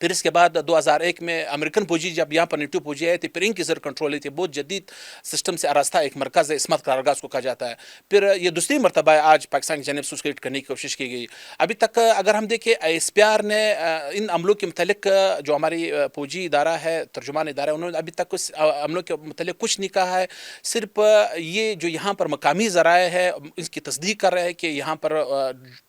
پھر اس کے بعد 2001 میں امریکن فوجی جب یہاں پر نیٹو فوجی آئے تھے، پھر ان کی زر کنٹرول تھی، بہت جدید سسٹم سے آراستہ ایک مرکز ہے، اسمت قرارگاہ اس کو کہا جاتا ہے. پھر یہ دوسری مرتبہ ہے آج پاکستان کی جانب سے اس کو کریٹ کرنے کی کوشش کی گئی. ابھی تک اگر ہم دیکھیں ایس پی آر نے ان عملوں کے متعلق جو ہماری فوجی ادارہ ہے، ترجمان ادارہ ہے، انہوں نے ابھی تک اس عملوں کے متعلق کچھ نہیں کہا ہے. صرف یہ جو یہاں پر مقامی ذرائع ہے اس کی تصدیق کر رہے ہیں کہ یہاں پر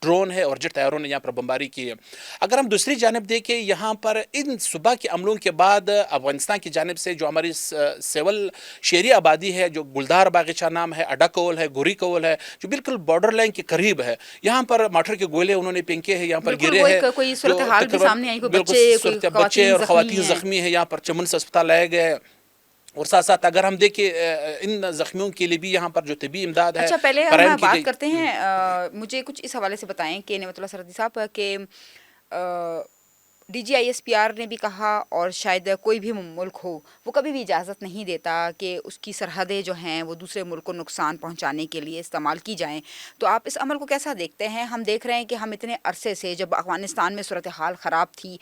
ڈرون ہے اور جیٹ طیاروں نے یہاں پر بمباری کی ہے. اگر ہم دوسری جانب دیکھیں، یہاں پر ان صبح کے عملوں کے بعد افغانستان کی جانب سے جو ہماری سیول شہری آبادی ہے، جو گلدار باغیچہ نام ہے، اڈا کول ہے، گوری کول ہے، جو بالکل بارڈر لائن کے قریب ہے، یہاں پر مارٹر کے گولے انہوں نے پھینکے ہیں، یہاں پر بالکل گرے وہ ہیں. ایک کوئی جو صورتحال بھی تقریباً سامنے آئی، کوئی بالکل بچے، کوئی بچے اور خواتین ہیں. زخمی ہیں، یہاں پر چمن اسپتال لائے گئے ہیں. اور ساتھ ساتھ اگر ہم دیکھیں ان زخمیوں کے لیے بھی یہاں پر جو طبی امداد ہے اچھا، پہلے ہم فراہم کی بات گئی. کرتے ہیں، مجھے کچھ اس حوالے سے بتائیں کہ نعمت اللہ سردی صاحب کہ D G I S P R نے بھی کہا، اور شاید کوئی بھی ملک ہو وہ کبھی بھی اجازت نہیں دیتا کہ اس کی سرحدیں جو ہیں وہ دوسرے ملک کو نقصان پہنچانے کے لیے استعمال کی جائیں. تو آپ اس عمل کو کیسا دیکھتے ہیں؟ ہم دیکھ رہے ہیں کہ ہم اتنے عرصے سے، جب افغانستان میں صورتحال خراب تھی،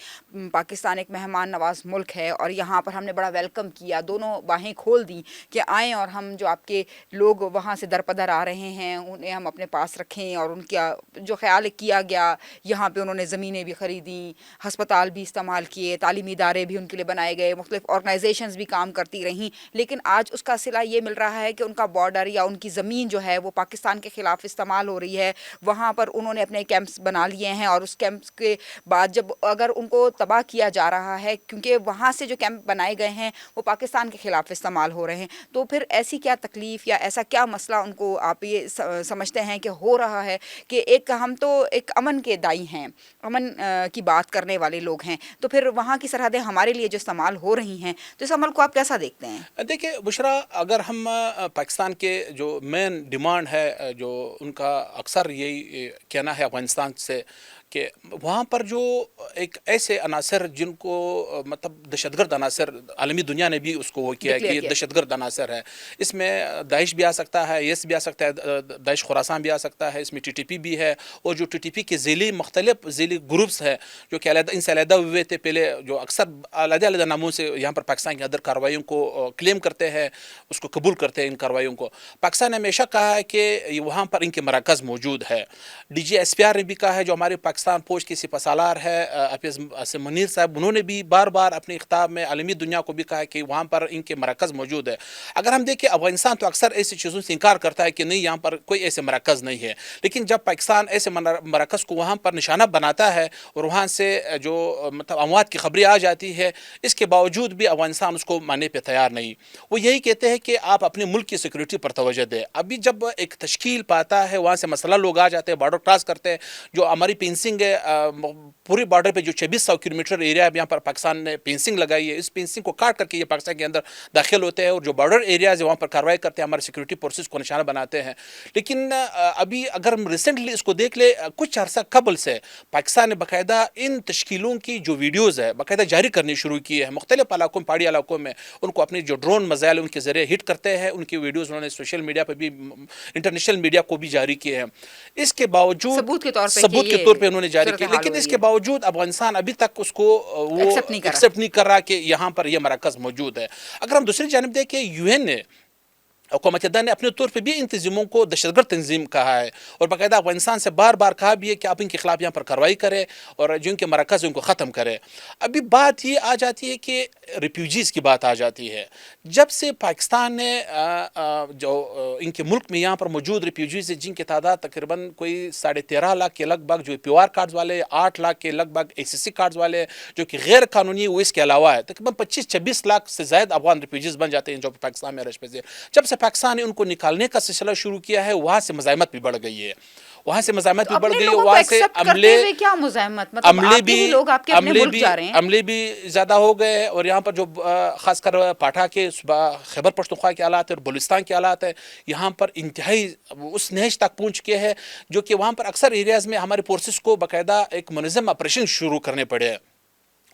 پاکستان ایک مہمان نواز ملک ہے اور یہاں پر ہم نے بڑا ویلکم کیا، دونوں باہیں کھول دیں کہ آئیں اور ہم جو آپ کے لوگ وہاں سے درپدر آ رہے ہیں انہیں ہم اپنے پاس رکھیں، اور ان کا جو خیال کیا گیا، یہاں پہ انہوں نے زمینیں بھی خریدیں، ہسپتال بھی استعمال کیے، تعلیمی ادارے بھی ان کے لیے بنائے گئے، مختلف آرگنائزیشنز بھی کام کرتی رہیں. لیکن آج اس کا صلہ یہ مل رہا ہے کہ ان کا بارڈر یا ان کی زمین جو ہے وہ پاکستان کے خلاف استعمال ہو رہی ہے. وہاں پر انہوں نے اپنے کیمپس بنا لیے ہیں، اور اس کیمپس کے بعد جب اگر ان کو تباہ کیا جا رہا ہے، کیونکہ وہاں سے جو کیمپ بنائے گئے ہیں وہ پاکستان کے خلاف استعمال ہو رہے ہیں، تو پھر ایسی کیا تکلیف یا ایسا کیا مسئلہ ان کو آپ یہ سمجھتے ہیں کہ ہو رہا ہے کہ ایک ہم تو ایک امن کے دائی ہیں، امن کی بات کرنے والے لوگ ہیں، تو پھر وہاں کی سرحدیں ہمارے لیے جو استعمال ہو رہی ہیں، تو اس عمل کو آپ کیسا دیکھتے ہیں؟ دیکھیں بشرا، اگر ہم پاکستان کے جو مین ڈیمانڈ ہے، جو ان کا اکثر یہی کہنا ہے افغانستان سے، کہ وہاں پر جو ایک ایسے عناصر جن کو مطلب دہشت گرد عناصر، عالمی دنیا نے بھی اس کو وہ کیا ہے کہ یہ دہشت گرد عناصر ہے. اس میں داعش بھی آ سکتا ہے، یس بھی آ سکتا ہے، داعش خراسان بھی آ سکتا ہے، اس میں ٹی ٹی پی بھی ہے، اور جو ٹی ٹی پی کے ذیلی مختلف ذیلی گروپس ہیں جو کہ علیحدہ ان سے علیحدہ ہوئے تھے پہلے، جو اکثر علیحدہ علیحدہ ناموں سے یہاں پر پاکستان کے اندر کارروائیوں کو کلیم کرتے ہیں، اس کو قبول کرتے ہیں ان کارروائیوں کو. پاکستان نے ہمیشہ کہا ہے کہ وہاں پر ان کے مراکز موجود ہے. D G S P R نے بھی کہا ہے، جو ہمارے پاکستان فوج کے سپہ سالار ہے حافظ اسم منیر صاحب، انہوں نے بھی بار بار اپنے خطاب میں عالمی دنیا کو بھی کہا ہے کہ وہاں پر ان کے مراکز موجود ہے. اگر ہم دیکھیں افغانستان تو اکثر ایسی چیزوں سے انکار کرتا ہے کہ نہیں، یہاں پر کوئی ایسے مراکز نہیں ہے، لیکن جب پاکستان ایسے مراکز کو وہاں پر نشانہ بناتا ہے اور وہاں سے جو مطلب اموات کی خبریں آ جاتی ہے، اس کے باوجود بھی افغانستان اس کو ماننے پہ تیار نہیں. وہ یہی کہتے ہیں کہ آپ اپنے ملک کی سیکورٹی پر توجہ دیں. ابھی جب ایک تشکیل پاتا ہے، وہاں سے مسئلہ لوگ آ جاتے ہیں، بارڈر کراس کرتے ہیں، جو ہماری پینسنگ ہے پوری بارڈر پہ جو 2600 کلومیٹر ایریا ہے، یہاں پر پاکستان نے پینسنگ لگائی ہے، اس پینسنگ کو کاٹ کر کے یہ پاکستان کے اندر داخل ہوتے ہیں، اور جو بارڈر ایریاز ہے وہاں پر کارروائی کرتے ہیں، ہمارے سیکورٹی فورسز کو نشانہ بناتے ہیں. لیکن ابھی اگر ہم ریسنٹلی اس کو دیکھ لیں، کچھ عرصہ قبل سے پاکستان نے باقاعدہ ان تشکیلوں کی جو ویڈیوز ہے باقاعدہ جاری کرنی شروع کی ہے. مختلف علاقوں، پہاڑی علاقوں میں ان کو اپنے جو ڈرون میزائل ان کے ذریعے ہٹ کرتے ہیں، ان کی ویڈیوز انہوں نے سوشل میڈیا پہ بھی، انٹرنیشنل میڈیا کو بھی جاری کیے ہیں. اس کے باوجود ثبوت کے طور پہ انہوں نے جاری کی، لیکن اس کے باوجود باوجود افغانستان ابھی تک اس کو وہ ایکسیپٹ نہیں کر رہا کہ یہاں پر یہ مراکز موجود ہے. اگر ہم دوسری جانب دیکھیں، یو این نے، حکومت ہند نے اپنے طور پہ بھی ان تنظیموں کو دہشت گرد تنظیم کہا ہے، اور باقاعدہ افغانستان سے بار بار کہا بھی ہے کہ آپ ان کے خلاف یہاں پر کارروائی کریں اور جو ان کے مراکز ان کو ختم کریں. ابھی بات یہ آ جاتی ہے کہ ریفیوجیز کی بات آ جاتی ہے. جب سے پاکستان نے جو ان کے ملک میں یہاں پر موجود ریفیوجیز جن کی تعداد تقریباً کوئی 13.5 لاکھ کے لگ بھگ جو پی او آر کارڈز والے، 8 لاکھ کے لگ بھگ اے سی سی کارڈز والے جو کہ غیر قانونی، وہ اس کے علاوہ ہے تقریباً 25-26 لاکھ سے زائد افغان ریفیوجیز بن جاتے ہیں جو پاکستان میں رش پذیر. جب سے پاکستان نے ان کو نکالنے کا سلسلہ شروع کیا ہے، وہاں سے مزاحمت بھی بڑھ گئی ہے، وہاں سے مزاحمت بھی بڑھ گئی ہے، وہاں سے عملے بھی زیادہ ہو گئے. اور یہاں پر جو خاص کر پاٹھا کے خیبر پختونخوا کے حالات اور بلوچستان کے حالات ہیں، یہاں پر انتہائی اس نہج تک پہنچ چکے ہیں جو کہ وہاں پر اکثر ایریاز میں ہمارے فورسز کو باقاعدہ ایک منظم آپریشن شروع کرنے پڑے ہیں.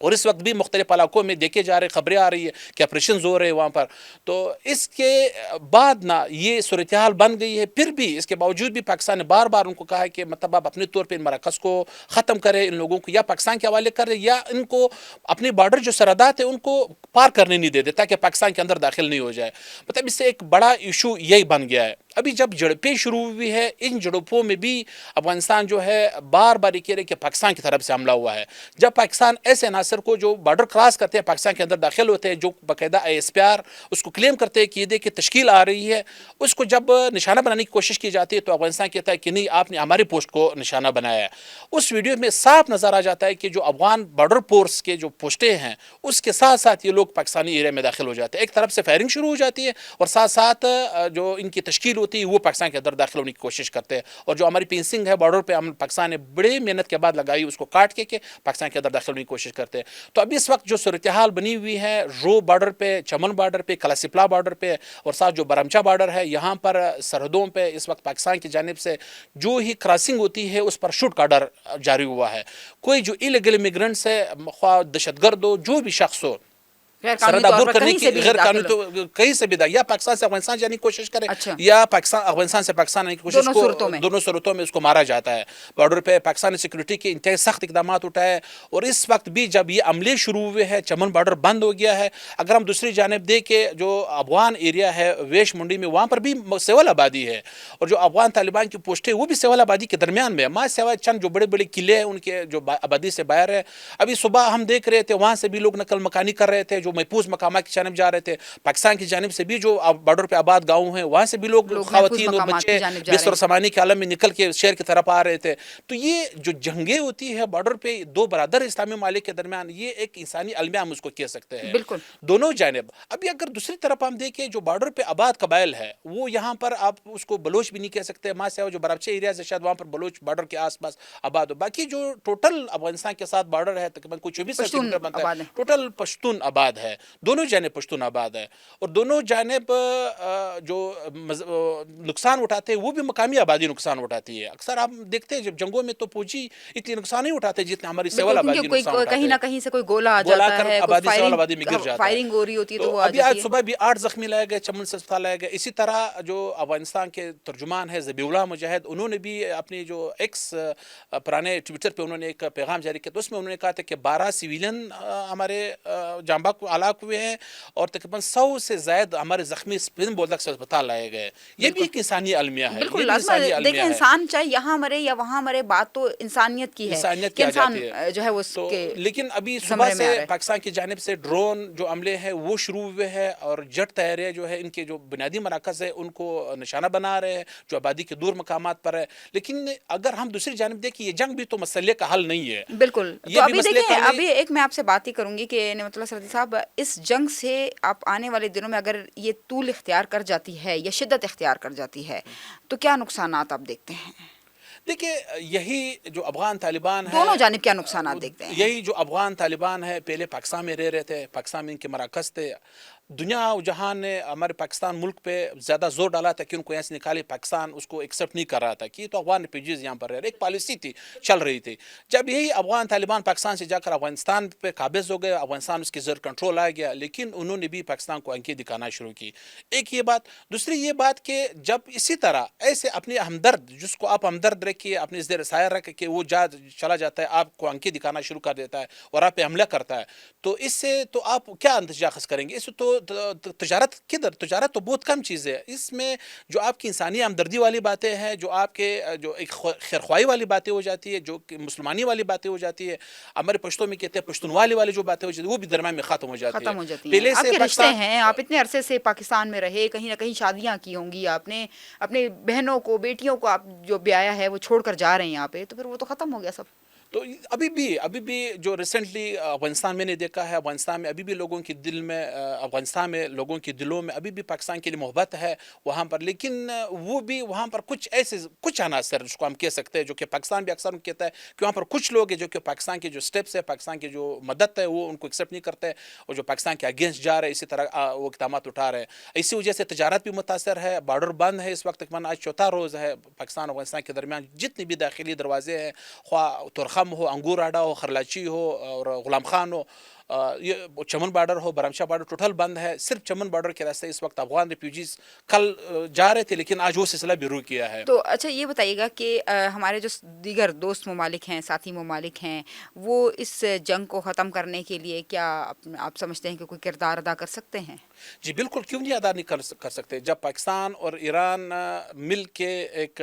اور اس وقت بھی مختلف علاقوں میں دیکھے جا رہے خبریں آ رہی ہے کہ آپریشنز ہو رہے ہیں وہاں پر. تو اس کے بعد نا یہ صورتحال بن گئی ہے. پھر بھی اس کے باوجود بھی پاکستان نے بار بار ان کو کہا ہے کہ مطلب آپ اپنے طور پہ ان مراکز کو ختم کریں, ان لوگوں کو یا پاکستان کے حوالے کریں یا ان کو اپنی بارڈر جو سرحدات ہیں ان کو پار کرنے نہیں دے دے تاکہ پاکستان کے اندر داخل نہیں ہو جائے. مطلب اس سے ایک بڑا ایشو یہی بن گیا ہے. ابھی جب جھڑپیں شروع ہوئی ہے, ان جھڑپوں میں بھی افغانستان جو ہے بار بار یہ کہہ رہے کہ پاکستان کی طرف سے حملہ ہوا ہے. جب پاکستان ایسے عناصر کو جو بارڈر کراس کرتے ہیں پاکستان کے اندر داخل ہوتے ہیں, جو باقاعدہ ISPR اس کو کلیم کرتے ہیں کہ یہ دیکھیں تشکیل آ رہی ہے, اس کو جب نشانہ بنانے کی کوشش کی جاتی ہے تو افغانستان کہتا ہے کہ نہیں آپ نے ہماری پوسٹ کو نشانہ بنایا ہے. اس ویڈیو میں صاف نظر آ جاتا ہے کہ جو افغان بارڈر فورس کے جو پوسٹیں ہیں اس کے ساتھ ساتھ یہ لوگ پاکستانی ایریا میں داخل ہو جاتے ہیں. ایک طرف سے فائرنگ شروع ہو جاتی ہے اور ساتھ ساتھ جو ان کی تشکیل ہوتی ہے وہ پاکستان کے اندر داخل ہونے کی کوشش کرتے ہیں. اور جو ہماری پینسنگ ہے بارڈر پہ, ہم پاکستان نے بڑی محنت کے بعد لگائی, اس کو کاٹ کے پاکستان کے اندر داخل ہونے کی کوشش کرتے ہیں. تو اب اس وقت جو صورتحال بنی ہوئی ہے رو بارڈر پہ, چمن بارڈر پہ, کلاسپلا بارڈر پہ اور ساتھ جو برمچا بارڈر ہے, یہاں پر سرحدوں پہ اس وقت پاکستان کی جانب سے جو ہی کراسنگ ہوتی ہے اس پر شوٹ کا ڈر جاری ہوا ہے. کوئی جو ایلیگل امیگرنٹس ہے, خواہ دہشت گرد ہو, جو بھی شخص ہو, غیر قانونی سرحد طور عبور پر کرنے کہیں کی سے بھی غیر داخل قانونی ہو. تو کہیں سے بھی یا پاکستان سے افغانستان جانے کی کوشش کرے اچھا, یا پاکستان افغانستان سے پاکستان آنے کی کوشش دونوں کو صورتوں میں دونوں صورتوں میں اس کو مارا جاتا ہے. بارڈر پہ پاکستان نے سیکورٹی کے انتہائی سخت اقدامات اٹھائے. اور اس وقت بھی جب یہ عملے شروع ہوئے ہیں, چمن بارڈر بند ہو گیا ہے. اگر ہم دوسری جانب دیکھیں جو افغان ایریا ہے ویش منڈی میں, وہاں پر بھی سول آبادی ہے اور جو افغان طالبان کی پوسٹیں وہ بھی سول آبادی کے درمیان میں, ماں سوا چند جو بڑے بڑے قلعے ہیں ان کے جو آبادی سے باہر ہے. ابھی صبح ہم دیکھ رہے تھے وہاں سے بھی لوگ نقل مکانی کر رہے تھے, جو محفوظ مقامات کی جانب جا رہے تھے. پاکستان کی جانب سے بھی جو بارڈر پہ آباد گاؤں ہیں وہاں سے بھی لوگ محفوظ خواتین اور مقامات کی بچے جانب جا رہے بستر و ہیں. سامانی کے عالم میں نکل کے شہر کی طرف آ رہے تھے. تو یہ جو جنگیں ہوتی ہے بارڈر پہ دو برادر اسلامی ممالک کے درمیان, یہ ایک انسانی المیہ ہم اس کو کہہ سکتے ہیں بالکل دونوں جانب. ابھی اگر دوسری طرف ہم دیکھیں جو بارڈر پہ آباد قبائل ہے وہ یہاں پر آپ اس کو بلوچ بھی نہیں کہہ سکتے, ماں سے جو برابچے ایریاز ہے شاید وہاں پر بلوچ بارڈر کے آس پاس آباد ہو. باقی جو ٹوٹل افغانستان کے ساتھ بارڈر ہے تقریباً کوئی 24 پشتون کلومیٹر بنتا آباد ہے, ہے. ٹوٹل پشتون آباد ہے. دونوں جانب پشتون آباد ہے اور دونوں جانب جو نقصان اٹھاتے ہیں وہ بھی مقامی آبادی نقصان اٹھاتی ہے. اکثر آپ دیکھتے ہیں جب جنگوں میں تو فوجی اتنی نقصان نہیں اٹھاتے جتنے ہماری سول بالکل, کیونکہ آبادی کوئی نقصان اٹھاتے کہیں نہ ہیں. کہیں سے کوئی گولا آ گولا جاتا کر ہے, کوئی آبادی سول آبادی میں گر جاتا ہے. فائرنگ ہو رہی ہوتی ہے تو تو وہ آ ابھی جاتی آج ہے. صبح بھی 8 زخمی لائے گئے, چمن سے اسپتال لائے گئے. اسی طرح جو افغانستان کے ترجمان ہے ذبیح اللہ مجاہد, انہوں نے بھی اپنی جو ایکس پرانے ٹویٹر پہ انہوں نے ایک پیغام جاری کیا, تو اس میں انہوں نے کہا تھا کہ 12 سویلین ہمارے جاں بحق ہلاک ہوئے ہیں اور تقریباً 100 سے زائد ہمارے زخمی اسپن بولدک سے اسپتال لائے گئے. یہ بھی بالکل ایک انسانی المیہ ہے, یہ بالکل بھی لازم انسانی ہے. المیہ دیکھیں ہے, انسان چاہے یہاں مرے یا وہاں مرے, بات تو انسانیت کی ہے انسانیت کہ کی آ انسان جاتی ہے. جو ہے وہ اس تو کے لیکن ابھی صبح زمرے سے میں آ رہا ہے. پاکستان کی جانب سے ڈرون جو عملے ہیں وہ شروع ہوئے ہیں اور جٹ طیارے جو ہے ان کے جو بنیادی مراکز ہے ان کو نشانہ بنا رہے ہیں جو آبادی کے دور مقامات پر ہے. لیکن اگر ہم دوسری جانب دیکھیں یہ جنگ بھی تو مسئلے کا حل نہیں ہے, بالکل. تو یہ بھی ابھی مسئلے دیکھیں, کا حل ابھی ایک میں آپ سے بات ہی کروں گی کہ نعمت اللہ سردی صاحب, اس جنگ سے آپ آنے والے دنوں میں اگر یہ طول اختیار کر جاتی ہے یا شدت اختیار کر جاتی ہے تو کیا نقصانات آپ دیکھتے ہیں؟ دیکھیے یہی جو افغان طالبان ہے, دونوں جانب کیا نقصانات دیکھتے ہیں؟ یہی جو افغان طالبان ہے پہلے پاکستان میں رہ رہے تھے, پاکستان میں ان کے مراکز تھے. دنیا و جہان نے ہمارے پاکستان ملک پہ زیادہ زور ڈالا تھا کہ ان کو یہاں سے نکالے. پاکستان اس کو ایکسیپٹ نہیں کر رہا تھا کہ یہ تو افغان ریفیوجیز یہاں پر رہ رہے, ایک پالیسی تھی چل رہی تھی. جب یہی افغان طالبان پاکستان سے جا کر افغانستان پہ قابض ہو گئے, افغانستان اس کے زیر کنٹرول آ گیا, لیکن انہوں نے بھی پاکستان کو آنکھیں دکھانا شروع کی. ایک یہ بات. دوسری یہ بات کہ جب اسی طرح ایسے اپنے ہمدرد, جس کو آپ ہمدرد رکھیے, اپنے زیر سایہ رکھ کے وہ چلا جاتا ہے, آپ کو آنکھیں دکھانا شروع کر دیتا ہے اور آپ پہ حملہ کرتا ہے, تو اس سے تو آپ کیا نتیجہ اخذ کریں گے؟ اس سے تو تجارت کدھر, تجارت تو بہت کم چیز ہے. اس میں جو آپ کی انسانی ہمدردی والی باتیں ہیں, جو آپ کے جو ایک خیرخواہی والی باتیں ہو جاتی ہے, جو مسلمانی والی باتیں ہو جاتی ہے, ہمارے پشتوں میں کہتے ہیں پشتونوالی والی جو باتیں ہو جاتی ہیں, وہ بھی درمیان میں ختم ہو جاتی ہے. ختم ہو جاتی ہیں. پہلے آپ سے کے رشتے پاکستان ہیں, آپ اتنے عرصے سے پاکستان میں رہے, کہیں نہ کہیں شادیاں کی ہوں گی آپ نے, اپنے بہنوں کو, بیٹیوں کو آپ جو بیایا ہے وہ چھوڑ کر جا رہے ہیں یہاں پہ, تو پھر وہ تو ختم ہو گیا سب. تو ابھی بھی جو ریسنٹلی افغانستان میں نے دیکھا ہے, افغانستان میں ابھی بھی لوگوں کے دل میں, افغانستان میں لوگوں کے دلوں میں ابھی بھی پاکستان کے لیے محبت ہے وہاں پر. لیکن وہ بھی وہاں پر کچھ عناصر جس کو ہم کہہ سکتے ہیں, جو کہ پاکستان بھی اکثر کہتا ہے کہ وہاں پر کچھ لوگ ہیں جو کہ پاکستان کے جو سٹیپس ہے, پاکستان کی جو مدد ہے وہ ان کو ایکسیپٹ نہیں کرتے, اور جو پاکستان کے اگینسٹ جا رہے ہیں اسی طرح وہ اقدامات اٹھا رہے ہیں. اسی وجہ سے تجارت بھی متاثر ہے, بارڈر بند ہے اس وقت. تقریباً آج چوتھا روز ہے پاکستان افغانستان کے درمیان. جتنے بھی داخلی دروازے ہیں, خواہ تورخم بادام ہو، انگور آڈا ہو، خرلاچی ہو اور غلام خان ہو، یہ چمن بارڈر ہو، برامشاہ بارڈر ٹوٹل بند ہے. صرف چمن بارڈر کے راستے اس وقت افغان ریفیوجیز کل جا رہے تھے، لیکن آج وہ سلسلہ بھی رک گیا ہے. تو اچھا یہ بتائیے گا کہ ہمارے جو دیگر دوست ممالک ہیں، ساتھی ممالک ہیں، وہ اس جنگ کو ختم کرنے کے لیے کیا آپ سمجھتے ہیں کہ کوئی کردار ادا کر سکتے ہیں؟ جی بالکل، کیوں نہیں ادا نہیں کر سکتے. جب پاکستان اور ایران مل کے ایک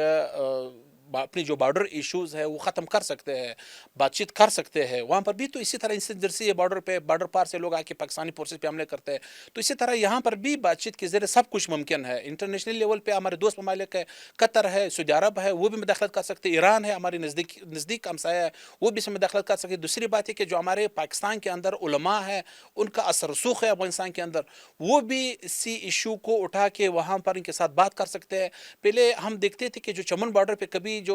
اپنی جو بارڈر ایشوز ہے وہ ختم کر سکتے ہیں، بات چیت کر سکتے ہیں. وہاں پر بھی تو اسی طرح انسرجنسی ہے، بارڈر پار سے لوگ آ کے پاکستانی فورسز پہ حملے کرتے ہیں. تو اسی طرح یہاں پر بھی بات چیت کے ذریعے سب کچھ ممکن ہے. انٹرنیشنل لیول پہ ہمارے دوست ممالک ہے، قطر ہے، سعودی عرب ہے، وہ بھی مداخلت کر سکتے. ایران ہے ہماری نزدیک ہمسایہ ہے، وہ بھی اس میں مداخلت کر سکتے. دوسری بات ہے کہ جو ہمارے پاکستان کے اندر علماء ہے، ان کا اثر رسوخ ہے افغانستان کے اندر، وہ بھی اسی ایشو کو اٹھا کے وہاں پر ان کے ساتھ بات کر سکتے ہیں. پہلے ہم دیکھتے تھے کہ جو چمن بارڈر پہ کبھی جو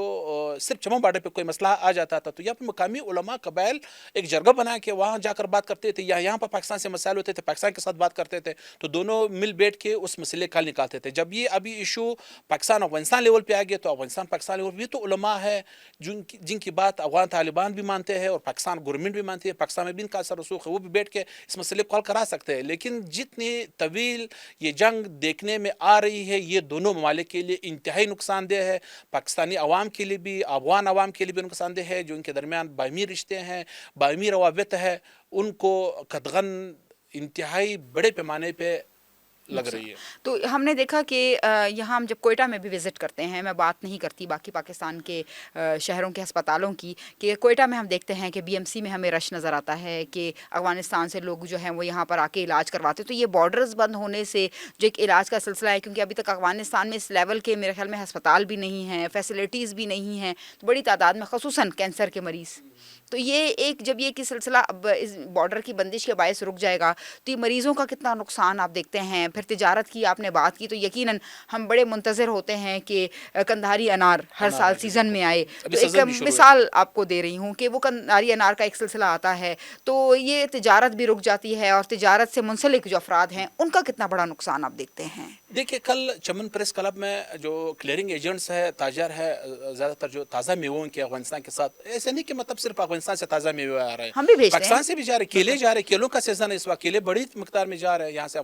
صرف چمن بارڈر پہ کوئی مسئلہ آ جاتا تھا تو یہاں پہ مقامی علماء قبائل ایک جرگہ بنا کے وہاں جا کر بات کرتے تھے، یا یہاں پر پاکستان سے مسائل ہوتے تھے پاکستان کے ساتھ بات کرتے تھے، تو دونوں مل بیٹھ کے اس مسئلے کا حل نکالتے تھے. جب یہ ابھی ایشو پاکستان افغانستان لیول پہ آ گیا تو افغانستان پاکستان لیول پہ بھی تو علماء ہے جن کی بات افغان طالبان بھی مانتے ہیں اور پاکستان گورنمنٹ بھی مانتی ہے، پاکستان میں بھی ان کا اثر رسوخ ہے، وہ بھی بیٹھ کے اس مسئلے کو حل کرا سکتے ہیں. لیکن جتنی طویل یہ جنگ دیکھنے میں آ رہی ہے یہ دونوں ممالک کے لیے انتہائی نقصان دہ ہے. پاکستانی عوام کے لیے بھی، افغان عوام کے لیے بھی نقصان دہ ہے. جو ان کے درمیان باہمی رشتے ہیں، باہمی روابط ہے، ان کو قطغن انتہائی بڑے پیمانے پہ لگ رہی ہے. تو ہم نے دیکھا کہ یہاں ہم جب کوئٹہ میں بھی وزٹ کرتے ہیں، میں بات نہیں کرتی باقی پاکستان کے شہروں کے ہسپتالوں کی، کہ کوئٹہ میں ہم دیکھتے ہیں کہ بی ایم سی میں ہمیں رش نظر آتا ہے کہ افغانستان سے لوگ جو ہیں وہ یہاں پر آ کے علاج کرواتے. تو یہ بارڈرز بند ہونے سے جو ایک علاج کا سلسلہ ہے، کیونکہ ابھی تک افغانستان میں اس لیول کے میرے خیال میں ہسپتال بھی نہیں ہیں، فیسلٹیز بھی نہیں ہیں، تو بڑی تعداد میں خصوصاً کینسر کے مریض. تو یہ ایک جب یہ کہ سلسلہ اب اس بارڈر کی بندش کے باعث رک جائے گا تو یہ مریضوں کا کتنا نقصان آپ دیکھتے ہیں. پھر تجارت کی آپ نے بات کی تو یقیناً ہم بڑے منتظر ہوتے ہیں کہ کندھاری انار ہر سال سیزن میں آئے. تو ایک مثال آپ کو دے رہی ہوں کہ وہ کندھاری انار کا ایک سلسلہ آتا ہے تو یہ تجارت بھی رک جاتی ہے، اور تجارت سے منسلک جو افراد ہیں ان کا کتنا بڑا نقصان آپ دیکھتے ہیں. دیکھیے کل چمن پریس کلب میں جو کلیئرنگ ایجنٹس ہے، تاجر ہے، زیادہ تر جو تازہ میووں کے افغانستان کے ساتھ، ایسے نہیں کہ مطلب صرف افغانستان سے تازہ میوے آ رہے ہیں، ہم بھی بھیجتے ہیں، پاکستان سے بھی جا رہے، کیلے جا رہے، کیلوں کا سیزن ہے اس وقت، کیلے بڑی مقدار میں جا رہے ہیں یہاں سے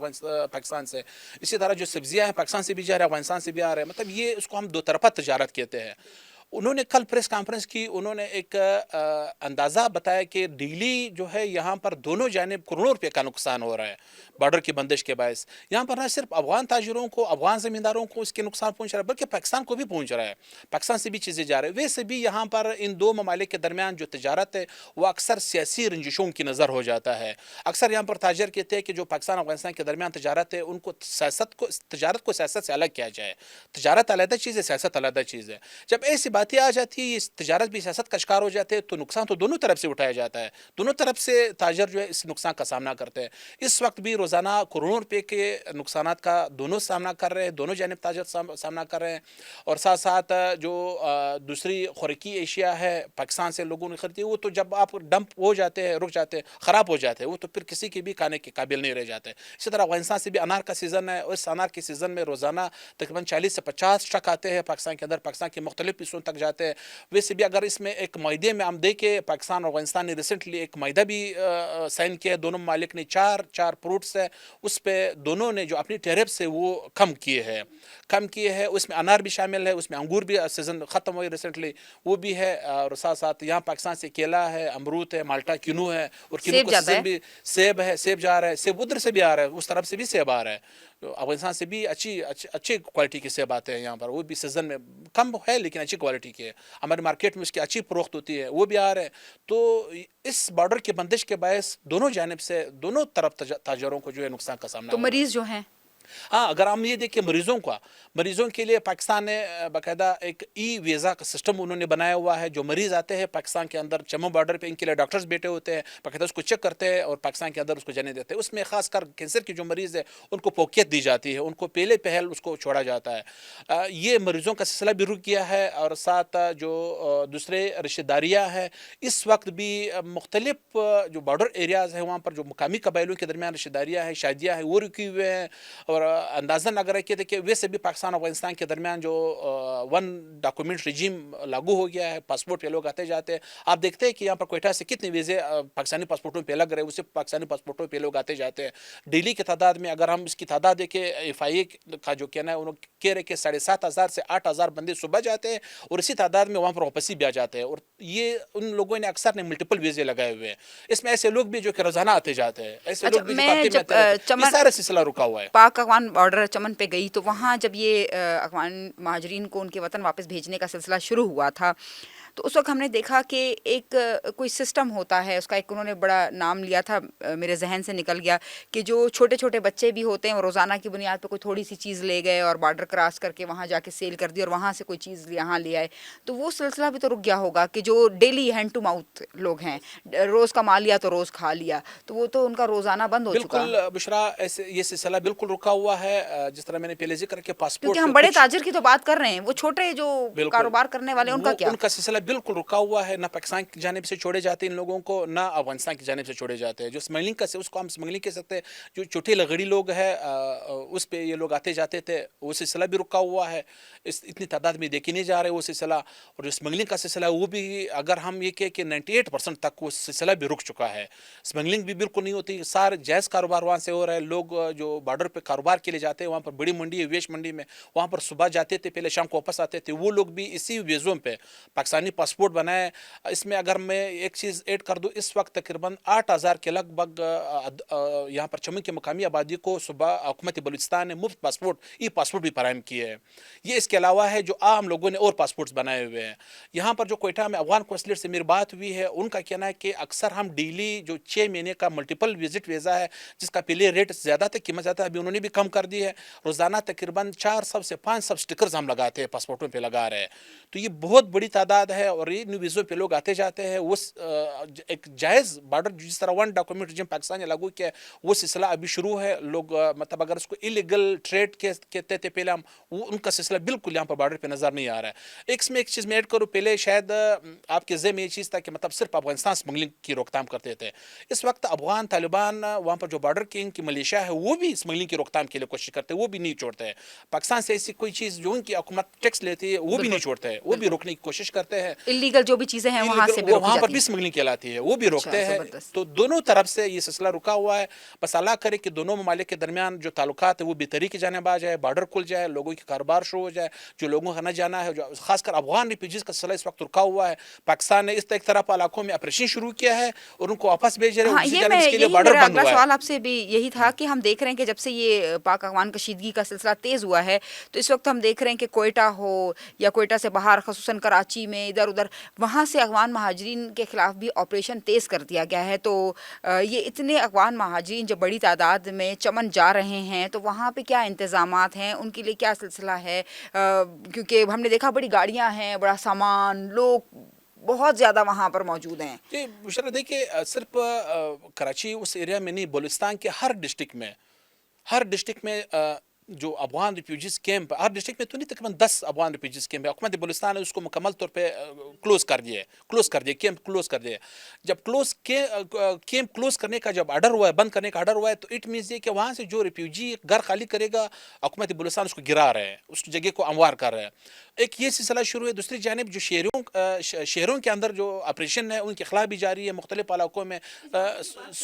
پاکستان سے. اسی طرح جو سبزیاں ہیں پاکستان سے بھی جا رہے ہیں، افغانستان سے بھی آ رہے ہیں. مطلب یہ اس کو ہم دو طرفہ تجارت کہتے ہیں. انہوں نے کل پریس کانفرنس کی، انہوں نے ایک اندازہ بتایا کہ ڈیلی جو ہے یہاں پر دونوں جانب کروڑوں روپے کا نقصان ہو رہا ہے بارڈر کی بندش کے باعث. یہاں پر نہ صرف افغان تاجروں کو، افغان زمینداروں کو اس کے نقصان پہنچ رہا ہے، بلکہ پاکستان کو بھی پہنچ رہا ہے. پاکستان سے بھی چیزیں جا رہی ہیں. ویسے بھی یہاں پر ان دو ممالک کے درمیان جو تجارت ہے وہ اکثر سیاسی رنجشوں کی نظر ہو جاتا ہے. اکثر یہاں پر تاجر کہتے ہیں کہ جو پاکستان افغانستان کے درمیان تجارت ہے ان کو تجارت کو سیاست سے الگ کیا جائے. تجارت علیحدہ چیز ہے، سیاست علیحدہ چیز ہے. جب ایسی باتیں آ جاتی ہے، تجارت بھی سیاست کا شکار ہو جاتے ہیں، تو نقصان تو دونوں طرف سے اٹھایا جاتا ہے. دونوں طرف سے تاجر جو ہے اس نقصان کا سامنا کرتے ہیں. اس وقت بھی روزانہ کروڑوں روپے کے نقصانات کا دونوں سامنا کر رہے ہیں، دونوں جانب تاجر سامنا کر رہے ہیں. اور ساتھ ساتھ جو دوسری خوراکی اشیاء ہے پاکستان سے لوگوں نے خریدی، وہ تو جب آپ ڈمپ ہو جاتے ہیں، رک جاتے ہیں، خراب ہو جاتے ہیں، وہ تو پھر کسی کے بھی کھانے کے قابل نہیں رہ جاتے. اسی طرح افغانستان سے بھی انار کا سیزن ہے، اور اس انار کے سیزن میں روزانہ تقریباً 40 سے 50 ٹرک آتے ہیں پاکستان کے اندر، پاکستان کے مختلف حصوں تک جاتے ہیں. ویسے بھی اگر اس میں ایک معاہدے میں ہم دیکھیں، پاکستان اور افغانستان نے ریسنٹلی ایک معاہدہ بھی سائن کیا ہے. دونوں ممالک نے چار فروٹس ہے اس پہ دونوں نے جو اپنی ٹیرفس ہے وہ کم کیے ہیں. اس میں انار بھی شامل ہے، اس میں انگور بھی سیزن ختم ہوئی ریسنٹلی، وہ بھی ہے. اور ساتھ ساتھ یہاں پاکستان سے کیلا ہے، امرود ہے، مالٹا، کنو ہے، اور کنو کا سیزن بھی سیب ہے، سیب جا رہا ہے، سیب ادھر سے بھی آ رہا ہے، اس طرف سے بھی سیب آ رہا ہے. افغانستان سے بھی اچھی کوالٹی کے سیب آتے ہیں یہاں پر، وہ بھی سیزن میں کم ہے لیکن اچھی کوالٹی کے ہے. ہمارے مارکیٹ میں اس کی اچھی فروخت ہوتی ہے، وہ بھی آ رہے ہیں. تو اس بارڈر کی بندش کے باعث دونوں جانب سے دونوں طرف تاجروں کو جو ہے نقصان کا سامنا تو ہو رہا ہے. مریض جو ہیں، ہاں اگر ہم یہ دیکھیں مریضوں کے لیے پاکستان نے باقاعدہ ایک ای ویزا کا سسٹم انہوں نے بنایا ہوا ہے. جو مریض آتے ہیں پاکستان کے اندر چمو بارڈر پہ، ان کے لیے ڈاکٹرز بیٹھے ہوتے ہیں، باقاعدہ اس کو چیک کرتے ہیں اور پاکستان کے اندر اس کو جانے دیتے ہیں. اس میں خاص کر کینسر کے جو مریض ہے ان کو پوکیت دی جاتی ہے، ان کو پہلے پہل اس کو چھوڑا جاتا ہے. یہ مریضوں کا سلسلہ بھی رک گیا ہے. اور ساتھ جو دوسرے رشتہ داریاں ہیں، اس وقت بھی مختلف جو بارڈر ایریاز ہیں وہاں پر جو مقامی قبائلوں کے درمیان رشتہ داریاں ہیں، شادیاں ہیں، وہ رکی ہوئے ہیں. اور اندازاً اگر کہ دیکھیں ویسے بھی پاکستان اور افغانستان کے درمیان جو ون ڈاکومنٹ رجیم لاگو ہو گیا ہے، پاسپورٹ پہ لوگ آتے جاتے ہیں. آپ دیکھتے ہیں کہ یہاں پر کوئٹہ سے کتنے ویزے پاکستانی پاسپورٹوں پہ لگ رہے ہیں، اسے پاکستانی پاسپورٹوں پہ لوگ آتے جاتے ہیں. ڈیلی کی تعداد میں اگر ہم اس کی تعداد دیکھیں، FIA کا جو کہنا ہے انہوں کہہ رہے کہ 7,500 سے 8,000 بندے صبح جاتے ہیں اور اسی تعداد میں وہاں پر واپسی بھی آ جاتے ہیں. اور یہ ان لوگوں نے اکثر نے ملٹیپل ویزے لگائے ہوئے ہیں. اس میں ایسے لوگ بھی جو کہ روزانہ آتے جاتے ہیں، ایسے اچھا، لوگ بھی جو میں ہفتے میں جب آتے رہتے ہیں. یہ چمن سارا سلسلہ رکا ہوا ہے. پاک افغان بارڈر چمن پہ گئی تو وہاں جب یہ افغان مہاجرین کو ان کے وطن واپس بھیجنے کا سلسلہ شروع ہوا تھا تو اس وقت ہم نے دیکھا کہ ایک کوئی سسٹم ہوتا ہے، اس کا ایک انہوں نے بڑا نام لیا تھا، میرے ذہن سے نکل گیا، کہ جو چھوٹے چھوٹے بچے بھی ہوتے ہیں وہ روزانہ کی بنیاد پہ کوئی تھوڑی سی چیز لے گئے اور بارڈر کراس کر کے وہاں جا کے سیل کر دی اور وہاں سے کوئی چیز یہاں لے آئے. تو وہ سلسلہ بھی تو رک گیا ہوگا کہ جو ڈیلی ہینڈ ٹو ماؤتھ لوگ ہیں، روز کما لیا تو روز کھا لیا، تو وہ تو ان کا روزانہ بند ہو چکا. بالکل بشرا، ایسے یہ سلسلہ بالکل رکا ہوا ہے. جس طرح میں نے پہلے ذکر کیا، کیونکہ پاسپورٹ ہم پہ بڑے کچھ تاجر کی تو بات کر رہے ہیں، وہ چھوٹے جو بالکل کاروبار کرنے والے ان کا وہ کیا؟ ان کا سلسلہ بالکل رکا ہوا ہے. نہ پاکستان کی جانب سے چھوڑے جاتے ہیں ان لوگوں کو، نہ افغانستان کی جانب سے چھوڑے جاتے ہیں. جو اسمگلنگ کا اس کو ہم اسمگلنگ کہہ سکتے ہیں، جو چھوٹے لغڑی لوگ ہیں اس پہ یہ لوگ آتے جاتے تھے، وہ سلسلہ بھی رکا ہوا ہے. اتنی تعداد میں دیکھے نہیں جا رہے وہ سلسلہ. اور جو اسمگلنگ کا سلسلہ وہ بھی اگر ہم یہ کہیں کہ 98% تک وہ سلسلہ بھی رک چکا ہے. اسمگلنگ بھی بالکل نہیں ہوتی، سارے جائز کاروبار وہاں سے ہو رہا ہے. لوگ جو بارڈر پہ کاروبار کے لیے جاتے ہیں، وہاں پر بڑی منڈی ہے ویش منڈی میں، وہاں پر صبح جاتے تھے، پہلے شام کو واپس آتے تھے. وہ لوگ بھی اسی ویزوں پہ پاکستانی پاسپورٹ بنائے. اس میں اگر میں ایک چیز ایڈ کر دوں، اس وقت تقریباً 8,000 کے لگ بھگ یہاں پر چمن کی مقامی آبادی کو صبح حکومت بلوچستان نے مفت پاسپورٹ، ای پاسپورٹ بھی فراہم کیے ہیں. یہ اس کے علاوہ ہے جو عام لوگوں نے اور پاسپورٹس بنائے ہوئے ہیں. یہاں پر جو کوئٹہ میں افغان کونسلیٹ سے میری بات ہوئی ہے، ان کا کہنا ہے کہ اکثر ہم ڈیلی جو 6 مہینے کا ملٹیپل وزٹ ویزا ہے، جس کا پہلے ریٹ زیادہ تھا، قیمت زیادہ تھا، ابھی انہوں نے بھی کم کر دی ہے. روزانہ تقریباً 400 سے 500 سٹکرز ہم لگاتے ہیں، پاسپورٹوں پہ لگا رہے ہیں. تو یہ بہت بڑی تعداد ہے اور ان ویزوں پہ لوگ آتے جاتے ہیں. وہ ایک جائز بارڈر جس طرح ون ڈاکومنٹ رجیم پاکستان نے لاگو کیا ہے، وہ سلسلہ ابھی شروع ہے. لوگ مطلب اگر اس کو الیگل ٹریڈ کہتے تھے پہلے ہم، وہ ان کا سلسلہ بالکل یہاں پر بارڈر پہ نظر نہیں آ رہا ہے. ایک میں ایک چیز میں ایڈ کروں، پہلے شاید آپ کے ذہن میں یہ چیز تھا کہ مطلب صرف افغانستان اسمگلنگ کی روک تھام کرتے تھے. اس وقت افغان طالبان وہاں پر جو بارڈر کی ان کی ملیشیا ہے، وہ بھی اسمگلنگ کی روک تھام کے لیے کوشش کرتے ہیں، وہ بھی نہیں چھوڑتے ہیں. پاکستان سے ایسی کوئی چیز جو ان کی حکومت ٹیکس لیتی ہے وہ بھی نہیں چھوڑتے ہیں، وہ بھی روکنے کی کوشش کرتے ہیں. اللیگل جو بھی چیزیں ہیں وہاں سے بھی وہ روکی وہاں پر جاتی بھی ہیں. اسمگلنگ کہلاتی ہے، وہ بھی اچھا، روکتے ہیں. زبردست. تو دونوں طرف سے یہ سلسلہ رکا ہوا ہے. بس اللہ کرے کہ دونوں ممالک کے درمیان جو تعلقات ہیں وہ بہتری کی جانب آ جائے، بارڈر کھل جائے، لوگوں کی کاروبار شروع ہو جائے. جو لوگوں کا نہ جانا ہے، جو خاص کر افغان ریفیوجیز کا سلسلہ اس وقت رکا ہوا ہے. پاکستان نے اس ایک طرف علاقوں میں آپریشن شروع کیا ہے اور ان کو واپس بھیج رہے ہیں، ہاں، اور دوسری یہ جانب میں اس کے لیے یہی بارڈر میرا بند اگلا ہوا ہے. سوال آپ سے بھی یہی تھا کہ ہم دیکھ رہے ہیں کہ جب سے یہ پاک افغان کشیدگی کا سلسلہ تیز ہوا ہے تو اس وقت ہم دیکھ رہے ہیں کہ کوئٹہ ہو یا کوئٹہ سے باہر خصوصاً کراچی میں ادھر ادھر وہاں سے افغان مہاجرین کے خلاف بھی آپریشن تیز کر دیا گیا ہے. تو یہ اتنے افغان مہاجرین جو بڑی تعداد میں چمن جا رہے ہیں تو وہاں پہ کیا انتظامات ہیں، ان کے لیے کیا سلسلہ ہے؟ کیونکہ ہم نے دیکھا بڑی گاڑیاں ہیں، بڑا سامان، لوگ بہت زیادہ وہاں پر موجود ہیں. جی بشرا، دیکھیے صرف کراچی اس ایریا میں نہیں، بلوچستان کے ہر ڈسٹرکٹ میں جو افغان ریفیوجیز کیمپ، ہر ڈسٹرکٹ میں تو نہیں، تقریباً 10 افغان ریفیوجیز کیمپ ہے. حکومت بلوچستان نے اس کو مکمل طور پہ کلوز کر دیا کیمپ کلوز کر دیا. جب کیمپ کلوز کرنے کا جب آرڈر ہوا ہے، بند کرنے کا آرڈر ہوا ہے، تو اٹ مینس یہ کہ وہاں سے جو ریفیوجی گھر خالی کرے گا، حکومت بلوچستان اس کو گرا رہے ہیں، اس جگہ کو ہموار کر رہے ہیں. ایک یہ سلسلہ شروع ہے. دوسری جانب جو شہروں کے اندر جو آپریشن ہے ان کے خلاف بھی جاری ہے. مختلف علاقوں میں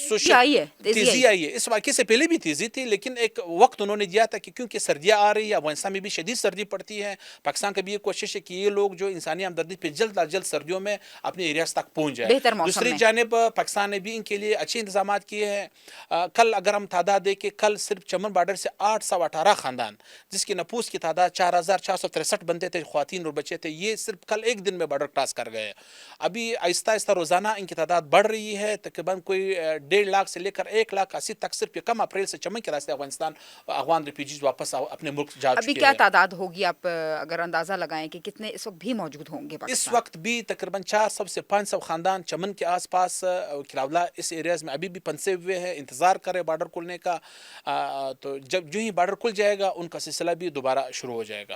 تیزی آئی ہے. اس واقعے سے پہلے بھی تیزی تھی، لیکن ایک وقت انہوں نے دیا تھا کہ کیونکہ سردیاں آ رہی ہے، افغانستان میں بھی شدید سردی پڑتی ہے. پاکستان کا بھی یہ کوشش ہے کہ یہ لوگ جو انسانی ہمدردی پہ جلد از جلد سردیوں میں اپنے ایریاز تک پہنچ جائے. بہتر موسم دوسری میں. جانب پاکستان نے بھی ان کے لیے اچھے انتظامات کیے ہیں. کل اگر ہم تعداد دیکھیں، کل صرف چمن بارڈر سے 818 خاندان، جس کی نفوس کی تعداد 4,463 بندے تھے، خواتین اور بچے تھے، یہ صرف کل ایک دن میں بارڈر کراس کر گئے. ابھی آہستہ آہستہ روزانہ ان کی تعداد بڑھ رہی ہے. تقریباً کوئی 1.5 لاکھ سے لے کر 1,80,000 تک صرف یہ کم اپریل سے چمن کے راستے افغان ریفیوجیز واپس اپنے ملک جا ابھی چکے کیا ہیں. تعداد ہوگی، آپ اگر اندازہ لگائیں کہ کتنے اس وقت بھی موجود ہوں گے اس پاکستان؟ وقت بھی تقریباً 400 سے 500 خاندان چمن کے آس پاس کلاولا اس ایریاز میں ابھی بھی پنسے ہوئے ہیں، انتظار کرے بارڈر کھلنے کا. تو جو ہی بارڈر کھل جائے گا ان کا سلسلہ بھی دوبارہ شروع ہو جائے گا.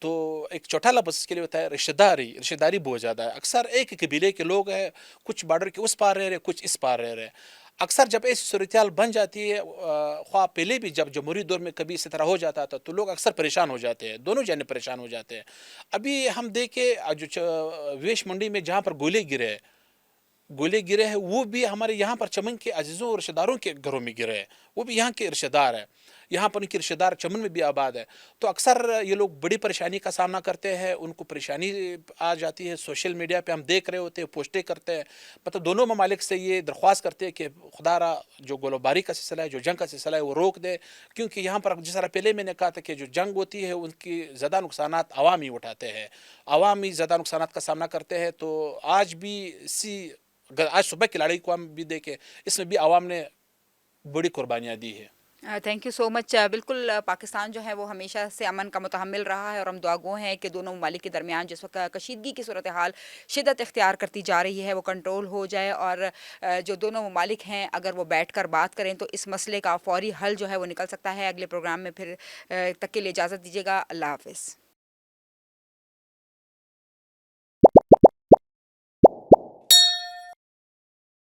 تو ایک چوٹھا لفظ اس کے لیے ہوتا ہے رشتہ داری بہت زیادہ ہے. اکثر ایک قبیلے کے لوگ ہیں, کچھ بارڈر کے اس پار رہ رہے, کچھ اس پار رہ رہے. اکثر جب ایسی صورتحال بن جاتی ہے, خواہ پہلے بھی جب جمہوری دور میں کبھی اسی طرح ہو جاتا تھا تو لوگ اکثر پریشان ہو جاتے ہیں, دونوں جانب پریشان ہو جاتے ہیں. ابھی ہم دیکھیں جو ویش منڈی میں جہاں پر گولے گرے ہیں, وہ بھی ہمارے یہاں پر چمن کے عزیزوں اور رشتہ داروں کے گھروں میں گرے ہیں, وہ بھی یہاں کے رشتہ دار ہیں, یہاں پر ان کے رشتہ دار چمن میں بھی آباد ہے. تو اکثر یہ لوگ بڑی پریشانی کا سامنا کرتے ہیں, ان کو پریشانی آ جاتی ہے. سوشل میڈیا پہ ہم دیکھ رہے ہوتے ہیں, پوسٹیں کرتے ہیں, مطلب دونوں ممالک سے یہ درخواست کرتے ہیں کہ خدا را جو گولہ باری کا سلسلہ ہے, جو جنگ کا سلسلہ ہے, وہ روک دے. کیونکہ یہاں پر جس طرح پہلے میں نے کہا تھا کہ جو جنگ ہوتی ہے ان کی زیادہ نقصانات عوام ہی اٹھاتے ہیں, عوام ہی زیادہ نقصانات کا سامنا کرتے ہیں. تو آج بھی اگر آج صبح کی لڑائی کو ہم بھی دیکھیں, اس میں بھی عوام نے بڑی قربانیاں دی ہے. تھینک یو سو مچ. بالکل پاکستان جو ہے وہ ہمیشہ سے امن کا متحمل رہا ہے اور ہم دعا گو ہیں کہ دونوں ممالک کے درمیان جس وقت کشیدگی کی صورتحال شدت اختیار کرتی جا رہی ہے وہ کنٹرول ہو جائے, اور جو دونوں ممالک ہیں اگر وہ بیٹھ کر بات کریں تو اس مسئلے کا فوری حل جو ہے وہ نکل سکتا ہے. اگلے پروگرام میں پھر تک کے لیے اجازت دیجیے گا. اللہ حافظ.